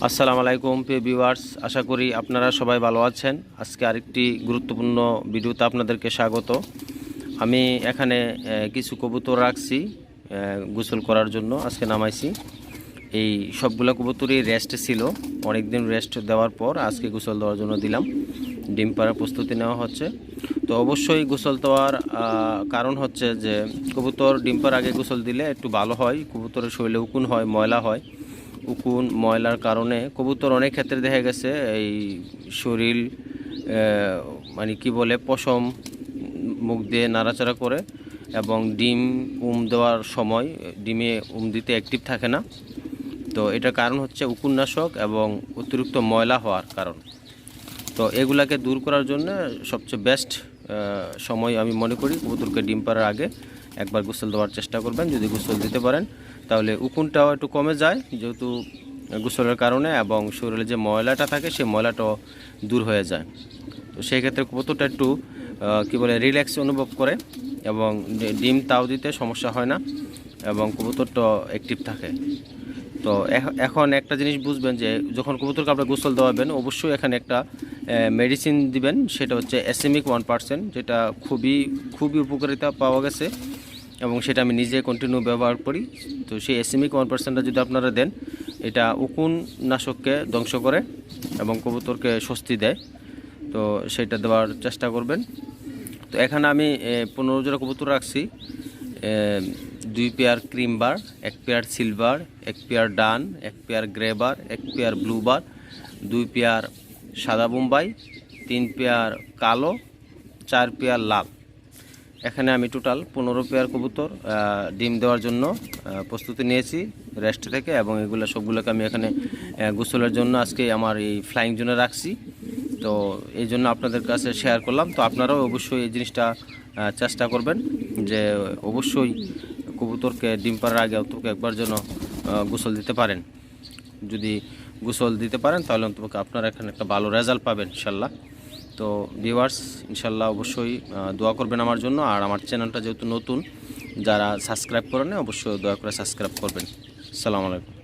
আসসালামু আলাইকুম প্রিয় ভিউয়ার্স, আশা করি আপনারা সবাই ভালো আছেন। আজকে আরেকটি গুরুত্বপূর্ণ ভিডিওতে আপনাদেরকে স্বাগত। আমি এখানে কিছু কবুতর রাখছি গোসল করার জন্য, আজকে নামাইছি। এই সবগুলো কবুতরই রেস্টে ছিল, অনেকদিন রেস্ট দেওয়ার পর আজকে গোসল দেওয়ার জন্য দিলাম। ডিম পাড়ার প্রস্তুতি নেওয়া হচ্ছে। তো অবশ্যই গোসল দেওয়ার কারণ হচ্ছে যে কবুতর ডিম পাড়ার আগে গোসল দিলে একটু ভালো হয়। কবুতরের শরীরে উকুন হয়, ময়লা হয়। উকুন ময়লার কারণে কবুতর অনেক ক্ষেত্রে দেখা গেছে এই শরীর মানে কি বলে পশম মুখ দিয়ে নাড়াচাড়া করে এবং ডিম দেওয়ার সময় ডিমে দিতে অ্যাক্টিভ থাকে না। তো এটার কারণ হচ্ছে উকুননাশক এবং অতিরিক্ত ময়লা হওয়ার কারণ। তো এগুলাকে দূর করার জন্য সবচেয়ে বেস্ট সময় আমি মনে করি কবুতরকে ডিম পাড়ার আগে একবার গোসল দেওয়ার চেষ্টা করবেন। যদি গোসল দিতে পারেন তাহলে উকুনটাও একটু কমে যায়, যেহেতু গোসলের কারণে, এবং শরীরে যে ময়লাটা থাকে সেই ময়লাটাও দূর হয়ে যায়। তো সেই ক্ষেত্রে কবুতরটা একটু কী বলে রিল্যাক্স অনুভব করে এবং ডিম তাও দিতে সমস্যা হয় না এবং কবুতরটা অ্যাক্টিভ থাকে। তো এখন একটা জিনিস বুঝবেন যে যখন কবুতরকে আপনি গোসল দেওয়াবেন অবশ্যই এখানে একটা মেডিসিন দিবেন, সেটা হচ্ছে এসএমিক 1%, যেটা খুবই উপকারিতা পাওয়া গেছে এবং সেটা আমি নিজে কন্টিনিউ ব্যবহার করি। তো সেই এসএমিক 1%টা যদি আপনারা দেন, এটা উকুন নাশককে ধ্বংস করে এবং কবুতরকে স্বস্তি দেয়। তো সেটা দেওয়ার চেষ্টা করবেন। তো এখানে আমি 15 জোড়া কবুতর রাখছি। 2 pair cream bar, 1 pair silver, 1 pair dun, 1 pair grey bar, 1 pair blue bar, 2 pair সাদা বোম্বাই, 3 পেয়ার কালো, 4 পেয়ার লাল। এখানে আমি টোটাল 15 পেয়ার কবুতর ডিম দেওয়ার জন্য প্রস্তুতি নিয়েছি রেস্ট থেকে, এবং এগুলো সবগুলোকে আমি এখানে গোসলের জন্য আজকে আমার এই ফ্লাইং জোনে রাখছি। তো এই জন্য আপনাদের কাছে শেয়ার করলাম। তো আপনারাও অবশ্যই এই জিনিসটা চেষ্টা করবেন যে অবশ্যই কবুতরকে ডিম পাড়ার আগে অন্তত একবার যেন গোসল দিতে পারেন। যদি গোসল দিতে পারেন তাহলে অন্তত আপনারা এখানে একটা ভালো রেজাল্ট পাবেন ইনশাল্লাহ। তো ভিউয়ার্স, ইনশাল্লাহ অবশ্যই দোয়া করবেন আমার জন্য। আর আমার চ্যানেলটা যেহেতু নতুন, যারা সাবস্ক্রাইব করেন অবশ্যই দয়া করে সাবস্ক্রাইব করবেন। আসসালামু আলাইকুম।